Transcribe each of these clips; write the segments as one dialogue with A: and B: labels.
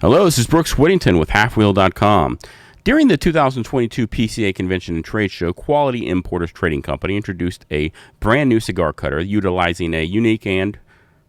A: Hello, this is Brooks Whittington with halfwheel.com. During the 2022 PCA Convention and Trade Show, Quality Importers Trading Company introduced a brand new cigar cutter utilizing a unique and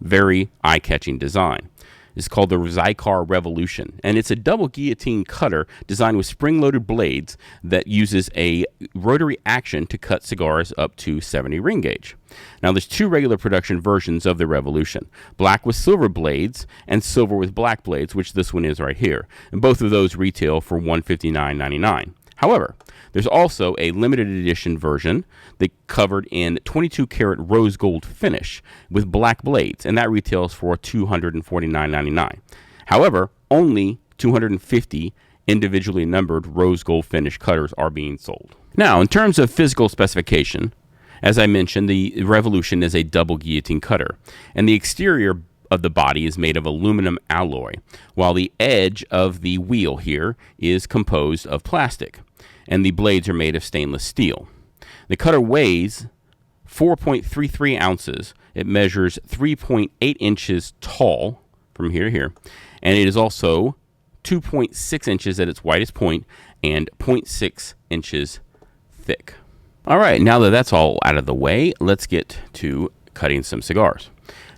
A: very eye-catching design. It's called the XIKAR Revolution, and it's a double guillotine cutter designed with spring-loaded blades that uses a rotary action to cut cigars up to 70 ring gauge. Now, there's two regular production versions of the Revolution, black with silver blades and silver with black blades, which this one is right here, and both of those retail for $159.99. However, there's also a limited edition version that covered in 22 karat rose gold finish with black blades, and that retails for $249.99. However, only 250 individually numbered rose gold finish cutters are being sold. Now, in terms of physical specification, as I mentioned, the Revolution is a double guillotine cutter, and the exterior of the body is made of aluminum alloy, while the edge of the wheel here is composed of plastic, and the blades are made of stainless steel. The cutter weighs 4.33 ounces. It measures 3.8 inches tall from here to here, and it is also 2.6 inches at its widest point and 0.6 inches thick. All right, now that that's all out of the way, let's get to cutting some cigars.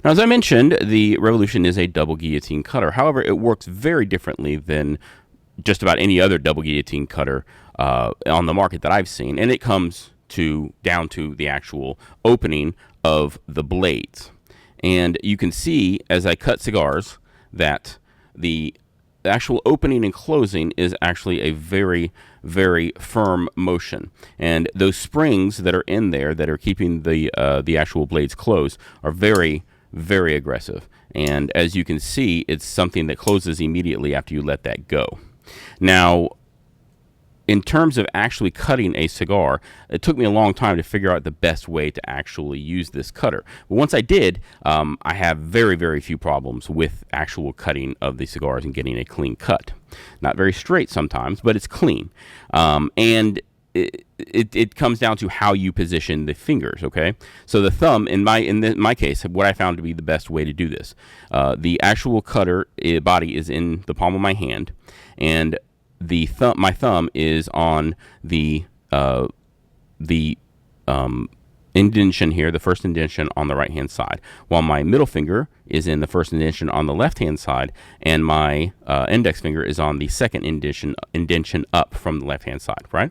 A: Now, as I mentioned, the Revolution is a double guillotine cutter. However, it works very differently than just about any other double guillotine cutter on the market that I've seen, and it comes down to the actual opening of the blades. And you can see as I cut cigars that the actual opening and closing is actually a very, very firm motion, and those springs that are in there that are keeping the actual blades closed are very, very aggressive. And as you can see, it's something that closes immediately after you let that go. Now, in terms of actually cutting a cigar, it took me a long time to figure out the best way to actually use this cutter. But once I did, I have very, very few problems with actual cutting of the cigars and getting a clean cut. Not very straight sometimes, but it's clean. And it comes down to how you position the fingers, okay? So the thumb, in my case, what I found to be the best way to do this, the actual cutter body is in the palm of my hand, and my thumb is on the indentation here, the first indentation on the right hand side, while my middle finger is in the first indentation on the left hand side, and my index finger is on the second indentation up from the left hand side, right?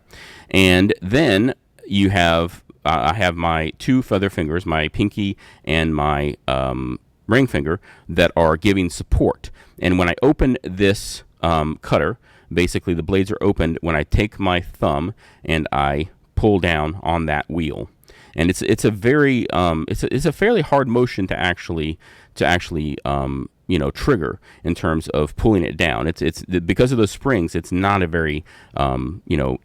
A: And then you have I have my two feather fingers, my pinky and my ring finger, that are giving support. And when I open this cutter, basically the blades are opened when I take my thumb and I pull down on that wheel. And it's a very it's a fairly hard motion to actually trigger in terms of pulling it down. It's because of those springs, it's not a very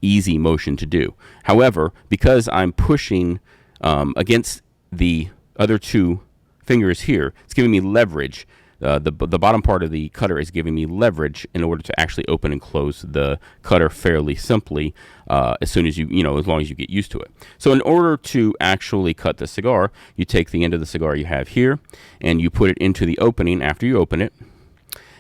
A: easy motion to do. However, because I'm pushing against the other two fingers here, it's giving me leverage. The bottom part of the cutter is giving me leverage in order to actually open and close the cutter fairly simply as long as you get used to it. So in order to actually cut the cigar, you take the end of the cigar you have here and you put it into the opening after you open it.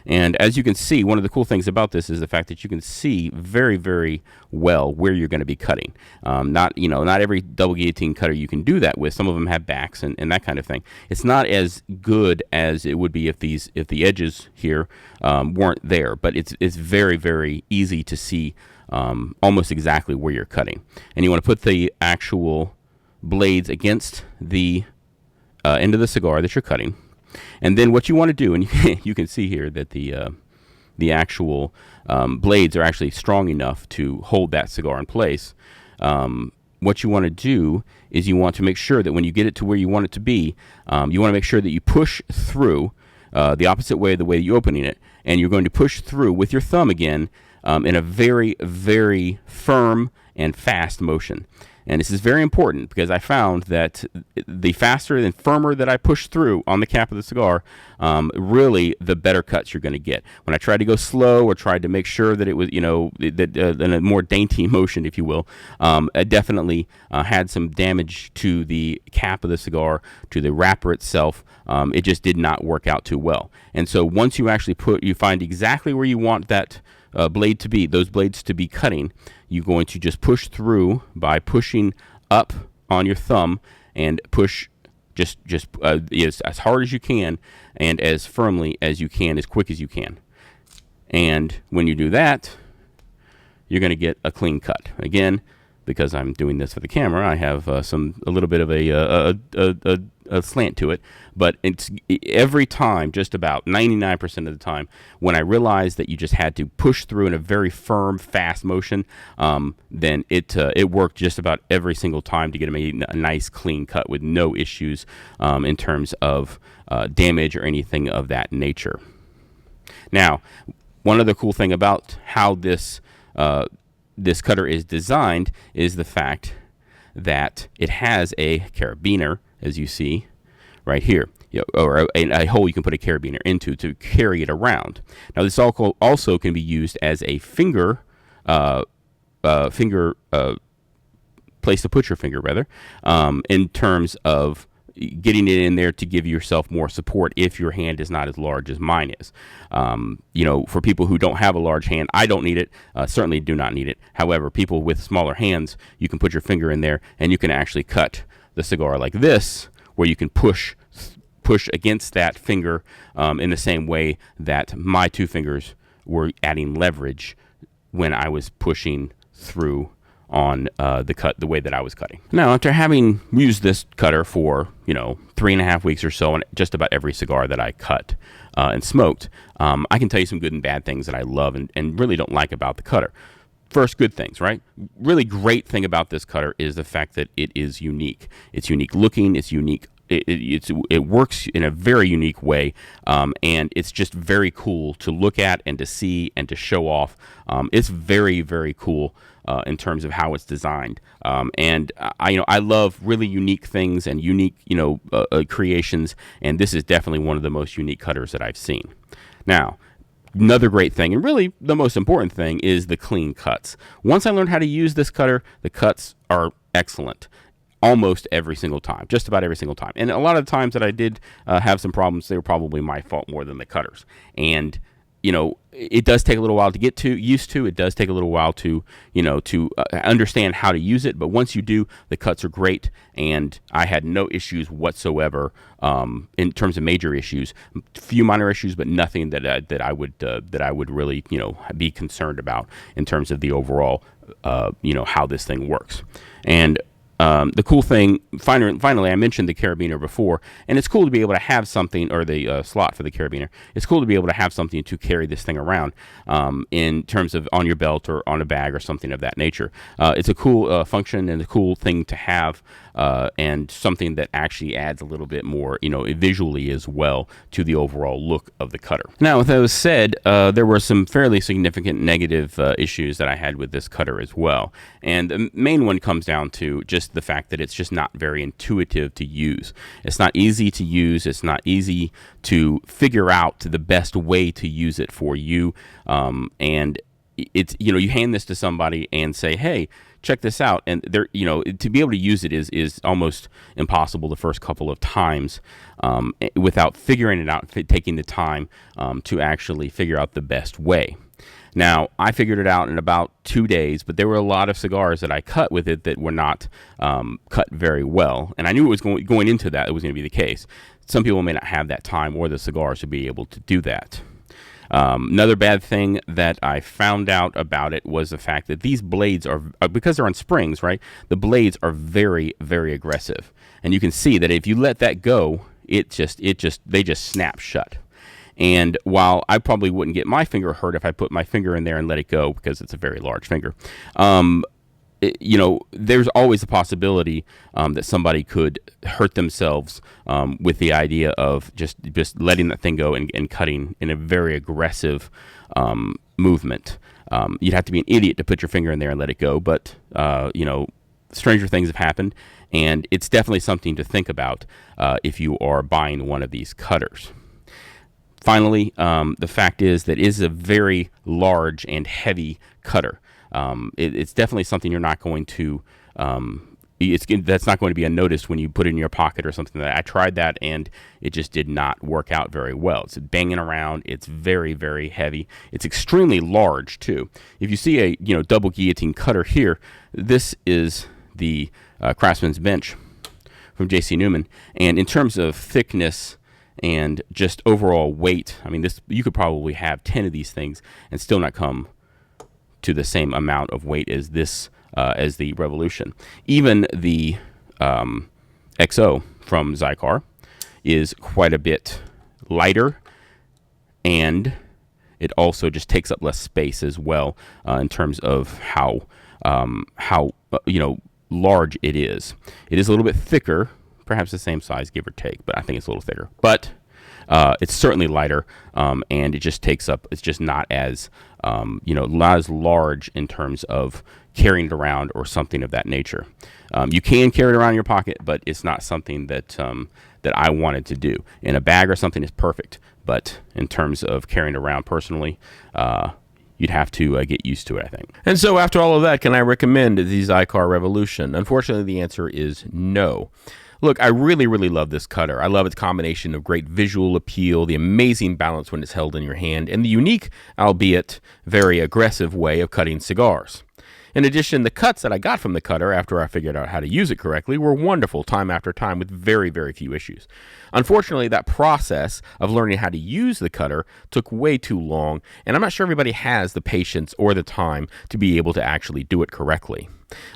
A: And as you can see, one of the cool things about this is the fact that you can see very, very well where you're going to be cutting. Not every double guillotine cutter you can do that with. Some of them have backs and that kind of thing. It's not as good as it would be if the edges here weren't there. But it's very, very easy to see almost exactly where you're cutting. And you want to put the actual blades against the end of the cigar that you're cutting. And then what you want to do, and you can see here that the actual blades are actually strong enough to hold that cigar in place. What you want to do is you want to make sure that when you get it to where you want it to be, you want to make sure that you push through the opposite way of the way you're opening it, and you're going to push through with your thumb again in a very, very firm and fast motion. And this is very important because I found that the faster and firmer that I push through on the cap of the cigar, really the better cuts you're going to get. When I tried to go slow or tried to make sure that it was, in a more dainty motion, if you will, I definitely had some damage to the cap of the cigar, to the wrapper itself. It just did not work out too well. And so once you actually you find exactly where you want that blade to be, those blades to be cutting, you're going to just push through by pushing up on your thumb and push just as hard as you can and as firmly as you can, as quick as you can. And when you do that, you're going to get a clean cut. Again, because I'm doing this for the camera, I have a little bit of a slant to it, but it's every time, just about 99% of the time, when I realized that you just had to push through in a very firm, fast motion, then it worked just about every single time to get a nice, clean cut with no issues in terms of damage or anything of that nature. Now, one other cool thing about how this cutter is designed is the fact that it has a carabiner, as you see right here, or a hole you can put a carabiner into to carry it around. Now, this also can be used as a finger place to put your finger, rather, in terms of getting it in there to give yourself more support if your hand is not as large as mine is. For people who don't have a large hand, I don't need it, certainly do not need it. However, people with smaller hands, you can put your finger in there and you can actually cut the cigar like this, where you can push against that finger in the same way that my two fingers were adding leverage when I was pushing through on the cut the way that I was cutting. Now, after having used this cutter for 3.5 weeks or so on just about every cigar that I cut and smoked, I can tell you some good and bad things that I love and really don't like about the cutter. First, good things, right? Really great thing about this cutter is the fact that it is unique. It's unique looking, it's unique. It works in a very unique way, and it's just very cool to look at and to see and to show off. It's very, very cool in terms of how it's designed. And I love really unique things and unique creations, and this is definitely one of the most unique cutters that I've seen. Now, another great thing, and really the most important thing, is the clean cuts. Once I learned how to use this cutter, the cuts are excellent. Almost every single time, just about every single time. And a lot of the times that I did have some problems, they were probably my fault more than the cutters. And, it does take a little while to get used to. It does take a little while to understand how to use it. But once you do, the cuts are great. And I had no issues whatsoever in terms of major issues. A few minor issues, but nothing that I would really be concerned about in terms of the overall how this thing works. And the cool thing, finally, I mentioned the carabiner before, and it's cool to be able to have something, or the slot for the carabiner. It's cool to be able to have something to carry this thing around in terms of on your belt or on a bag or something of that nature. It's a cool function and a cool thing to have, and something that actually adds a little bit more, visually as well to the overall look of the cutter. Now, with those said, there were some fairly significant negative issues that I had with this cutter as well. And the main one comes down to just the fact that it's just not very intuitive to use. It's not easy to use. It's not easy to figure out the best way to use it for you. And it's, you hand this to somebody and say, hey, check this out. And they're, to be able to use it is almost impossible the first couple of times without figuring it out, taking the time to actually figure out the best way. Now, I figured it out in about 2 days, but there were a lot of cigars that I cut with it that were not cut very well. And I knew it was going into that, it was going to be the case. Some people may not have that time or the cigars to be able to do that. Another bad thing that I found out about it was the fact that these blades are, because they're on springs, right? The blades are very, very aggressive. And you can see that if you let that go, they just snap shut. And while I probably wouldn't get my finger hurt if I put my finger in there and let it go, because it's a very large finger, there's always a possibility that somebody could hurt themselves with the idea of just letting that thing go and cutting in a very aggressive movement. You'd have to be an idiot to put your finger in there and let it go, but stranger things have happened, and it's definitely something to think about if you are buying one of these cutters. Finally, the fact is that it is a very large and heavy cutter. It's definitely something you're not going to that's not going to be unnoticed when you put it in your pocket or something like that. I tried that and it just did not work out very well. It's banging around. It's very, very heavy. It's extremely large too. If you see a double guillotine cutter here, this is the Craftsman's Bench from J.C. Newman, and in terms of thickness and just overall weight, I mean, you could probably have 10 of these things and still not come to the same amount of weight as this. As the Revolution. Even the XO from XIKAR is quite a bit lighter, and it also just takes up less space as well in terms of how large it is. It is a little bit thicker, perhaps the same size, give or take, but I think it's a little thicker. But it's certainly lighter, and it just takes up. It's just not as not as large in terms of carrying it around or something of that nature. You can carry it around in your pocket, but it's not something that I wanted to do. In a bag or something is perfect, but in terms of carrying it around personally, you'd have to get used to it, I think. And so after all of that, can I recommend the XIKAR Revolution? Unfortunately, the answer is no. Look, I really, really love this cutter. I love its combination of great visual appeal, the amazing balance when it's held in your hand, and the unique, albeit very aggressive way of cutting cigars. In addition, the cuts that I got from the cutter after I figured out how to use it correctly were wonderful time after time with very, very few issues. Unfortunately, that process of learning how to use the cutter took way too long, and I'm not sure everybody has the patience or the time to be able to actually do it correctly.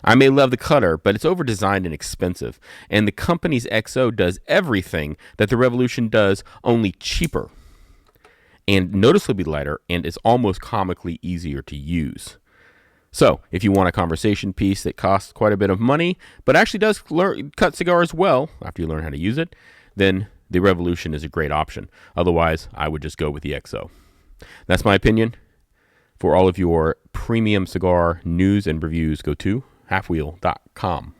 A: I may love the cutter, but it's over-designed and expensive, and the company's XO does everything that the Revolution does, only cheaper, and noticeably lighter, and is almost comically easier to use. So, if you want a conversation piece that costs quite a bit of money, but actually does cut cigars well after you learn how to use it, then the Revolution is a great option. Otherwise, I would just go with the XO. That's my opinion. For all of your premium cigar news and reviews, go to halfwheel.com.